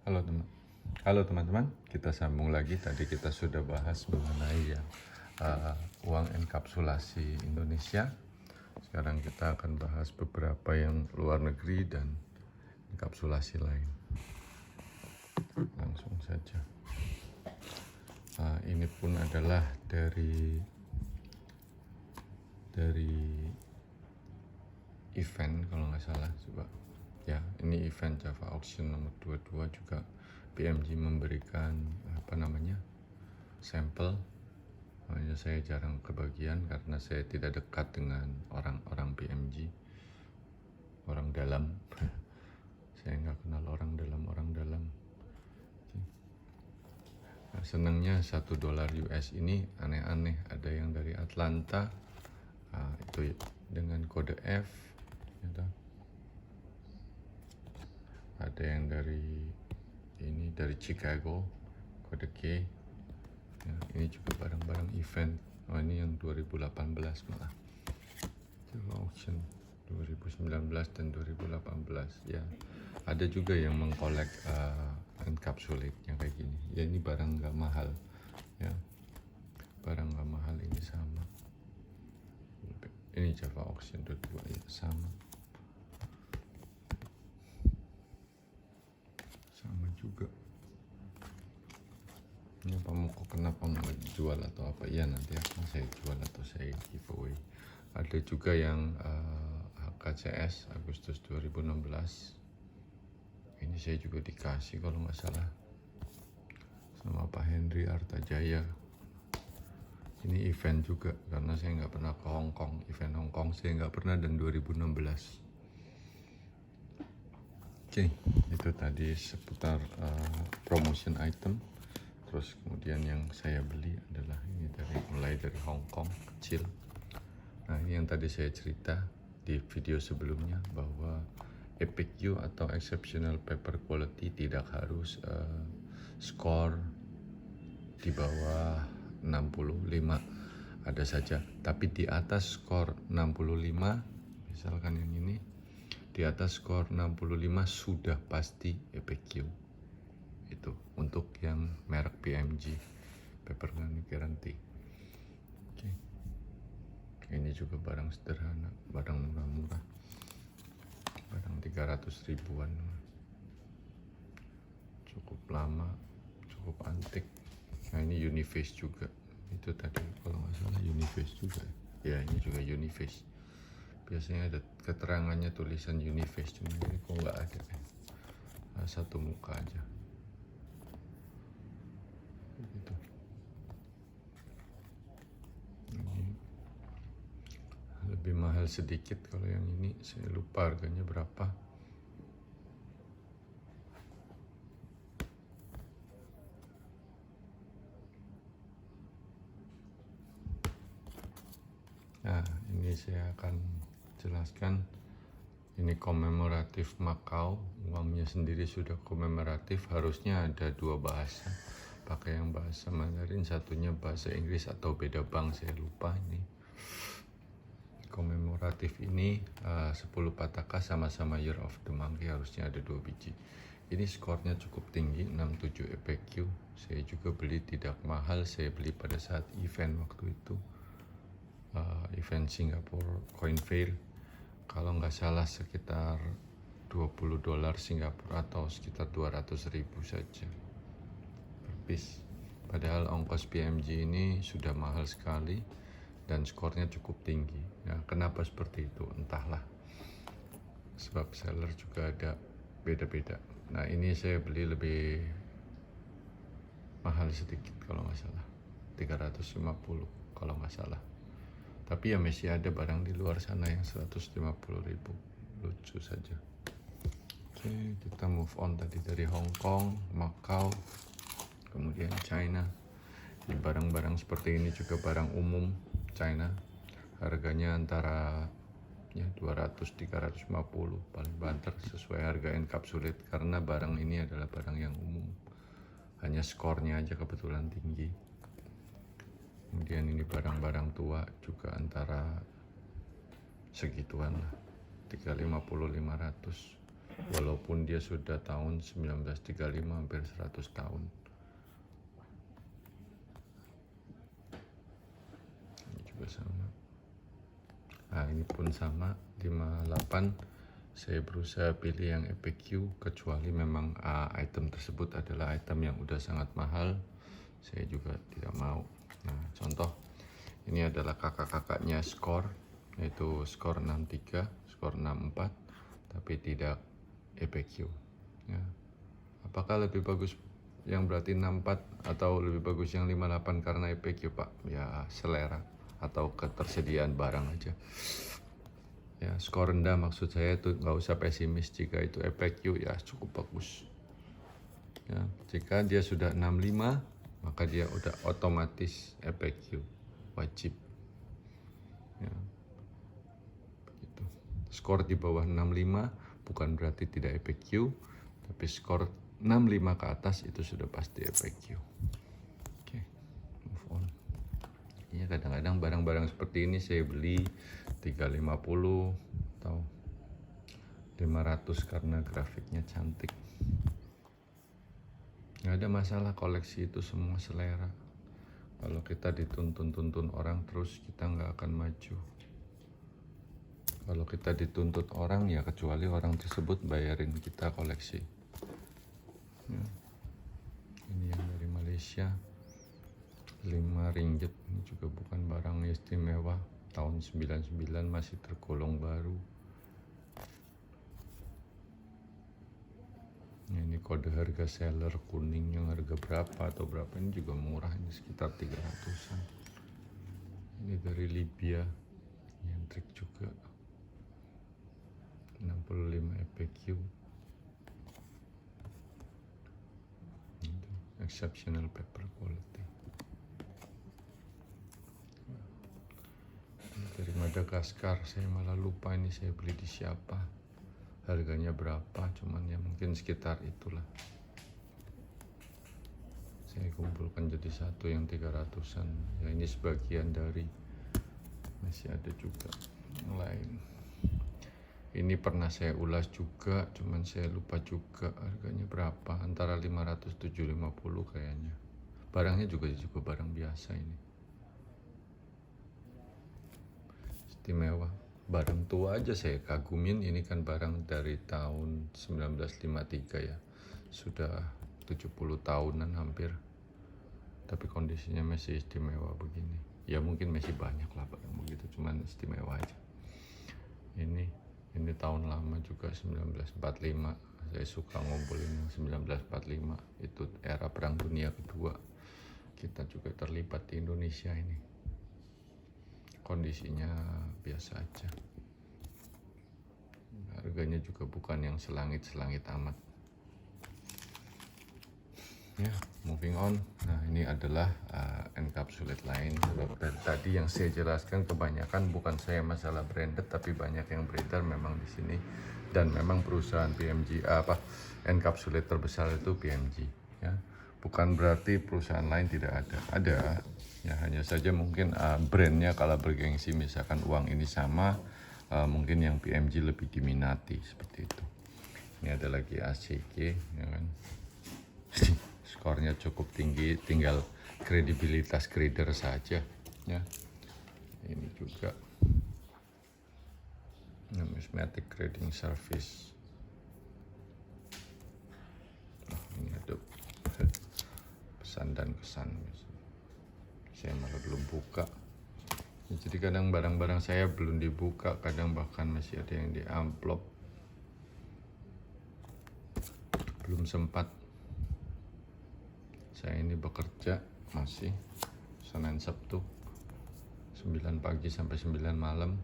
Halo teman, halo teman-teman. Kita sambung lagi. Tadi kita sudah bahas mengenai uang enkapsulasi Indonesia. Sekarang kita akan bahas beberapa yang luar negeri dan enkapsulasi lain. Langsung saja. Ini pun adalah dari event kalau nggak salah, coba ya, ini event Java Auction nomor 22 juga PMG memberikan sampel. Hanya saya jarang kebagian karena saya tidak dekat dengan orang-orang PMG, orang dalam. Saya nggak kenal orang dalam. Nah, senangnya $1 US ini aneh-aneh, ada yang dari Atlanta, itu dengan kode F gitu. Ada yang dari Chicago, kode K ya, ini juga barang-barang event. Ini yang 2018 malah, Java Auction 2019 dan 2018 ya. Ada juga yang mengkolek encapsulate yang kayak gini ya. Ini barang nggak mahal ya, barang nggak mahal. Ini sama, ini Java Auction 22 ya, sama juga. Ini kenapa mau jual atau apa ya, nanti akan saya jual atau saya giveaway. Ada juga yang HKCS Agustus 2016. Ini saya juga dikasih kalau nggak salah sama Pak Henry Artajaya. Ini event juga karena saya nggak pernah ke Hong Kong. Event Hong Kong saya nggak pernah, dan 2016. Oke, itu tadi seputar promotion item. Terus kemudian yang saya beli adalah ini mulai dari Hong Kong kecil. Nah, ini yang tadi saya cerita di video sebelumnya bahwa EPQ atau Exceptional Paper Quality tidak harus skor di bawah 65, ada saja. Tapi di atas skor 65, misalkan yang ini, di atas skor 65 sudah pasti EPQ. Itu untuk yang merek PMG, paper guarantee. Oke. Ini juga barang sederhana, barang murah-murah, barang 300 ribuan, cukup lama, cukup antik. Nah, ini Uniface juga, itu tadi kalau nggak salah Uniface juga ya. Ini juga Uniface, biasanya ada keterangannya tulisan Uniface, cuma ini kok nggak ada, satu muka aja gitu. Ini lebih mahal sedikit, kalau yang ini saya lupa harganya berapa. Nah, ini saya akan jelaskan. Ini komemoratif Macau, uangnya sendiri sudah komemoratif. Harusnya ada dua bahasa, pakai yang bahasa Mandarin, satunya bahasa Inggris atau beda bank, saya lupa. Ini komemoratif ini 10 pataka sama-sama Year of the Monkey, harusnya ada 2 biji. Ini skornya cukup tinggi, 67 EPQ. Saya juga beli tidak mahal, saya beli pada saat event waktu itu, event Singapore Coin Fair. Kalau nggak salah sekitar $20 Singapura atau sekitar 200.000 saja per piece. Padahal ongkos PMG ini sudah mahal sekali dan skornya cukup tinggi. Ya, kenapa seperti itu? Entahlah. Sebab seller juga ada beda-beda. Nah, ini saya beli lebih mahal sedikit kalau nggak salah, 350 kalau nggak salah. Tapi ya masih ada barang di luar sana yang 150.000, lucu saja. Oke, kita move on tadi dari Hong Kong, Macau, kemudian China. Di barang-barang seperti ini juga barang umum China, harganya antara 200-350 paling banter, sesuai harga encapsulate, karena barang ini adalah barang yang umum, hanya skornya aja kebetulan tinggi. Kemudian ini barang-barang tua juga antara segituan lah, 350-500. walaupun dia sudah tahun 1935, hampir 100 tahun. Ini juga sama. Nah, ini pun sama 58. Saya berusaha pilih yang FAQ, kecuali memang item tersebut adalah item yang udah sangat mahal, saya juga tidak mau. Nah, contoh ini adalah kakak-kakaknya skor, yaitu skor 63, skor 64, tapi tidak FAQ. Ya. Apakah lebih bagus yang berarti 64 atau lebih bagus yang 58 karena FAQ, Pak? Ya, selera atau ketersediaan barang aja. Ya, skor rendah maksud saya itu nggak usah pesimis. Jika itu FAQ ya cukup bagus. Ya, jika dia sudah 65, maka dia udah otomatis FAQ, wajib. Ya, begitu. Skor di bawah 65 bukan berarti tidak FAQ, tapi skor 65 ke atas itu sudah pasti FAQ. Oke, move on. Iya, kadang-kadang barang-barang seperti ini saya beli 350 atau 500 karena grafiknya cantik. Nggak ada masalah, koleksi itu semua selera. Kalau kita dituntun-tuntun orang terus, kita nggak akan maju. Kalau kita dituntut orang, ya kecuali orang tersebut bayarin kita koleksi. Ya. Ini yang dari Malaysia, 5 ringgit. Ini juga bukan barang istimewa, tahun 99, masih tergolong baru. Ini kode harga seller kuning yang harga berapa atau berapa, ini juga murah, ini sekitar 300-an. Ini dari Libya, yang trik juga, 65 FAQ. Itu exceptional paper quality. Ini dari Madagaskar, saya malah lupa ini saya beli di siapa, harganya berapa, cuman ya mungkin sekitar itulah. Saya kumpulkan jadi satu yang 300-an. Ya, ini sebagian dari, masih ada juga yang lain. Ini pernah saya ulas juga, cuman saya lupa juga harganya berapa, antara 500-750 kayaknya. Barangnya juga barang biasa ini. Istimewa. Barang tua aja saya kagumin, ini kan barang dari tahun 1953 ya. Sudah 70 tahunan hampir. Tapi kondisinya masih istimewa begini. Ya mungkin masih banyak lah barang begitu, cuman istimewa aja. Ini tahun lama juga, 1945. Saya suka ngumpulin yang 1945. Itu era Perang Dunia Kedua. Kita juga terlibat di Indonesia ini. Kondisinya biasa aja. Harganya juga bukan yang selangit-selangit amat. Ya, moving on. Nah, ini adalah encapsulate lain. Dari tadi yang saya jelaskan kebanyakan bukan saya masalah branded, tapi banyak yang beredar memang di sini. Dan memang perusahaan PMG encapsulate terbesar itu PMG. Ya, bukan berarti perusahaan lain tidak ada. Ada. Ya, hanya saja mungkin brandnya kalau bergengsi, misalkan uang ini sama, mungkin yang PMG lebih diminati seperti itu. Ini ada lagi ACG, ya kan? Skornya cukup tinggi, tinggal kredibilitas grader saja. Ya, ini juga numismatic grading service. Nah, ini ada pesan dan kesan. Saya malah belum buka. Ya, jadi kadang barang-barang saya belum dibuka, kadang bahkan masih ada yang di amplop. Belum sempat. Saya ini bekerja masih Senin Sabtu 9 pagi sampai 9 malam.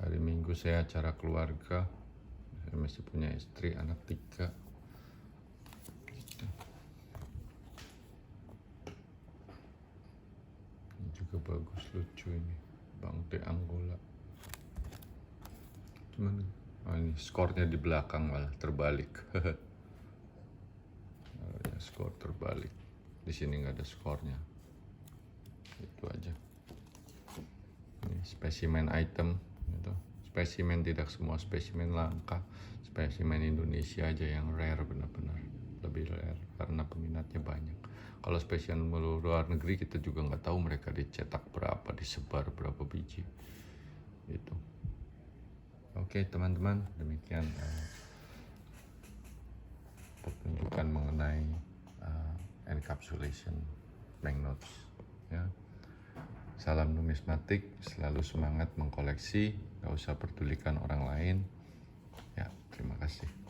Hari Minggu saya acara keluarga. Saya masih punya istri, anak 3. Gitu. Ini juga bagus, lucu ini, Bang De Angola. Cuman ini skornya di belakang malah terbalik. Skor terbalik. Di sini nggak ada skornya. Itu aja. Ini spesimen item gitu. Spesimen tidak semua spesimen langka, spesimen Indonesia aja yang rare, benar-benar lebih rare karena peminatnya banyak. Kalau spesimen luar negeri kita juga nggak tahu mereka dicetak berapa, disebar berapa biji gitu. Oke teman-teman, demikian pertunjukan mengenai encapsulation banknotes ya. Salam numismatik, selalu semangat mengkoleksi, gak usah pedulikan orang lain ya. Terima kasih.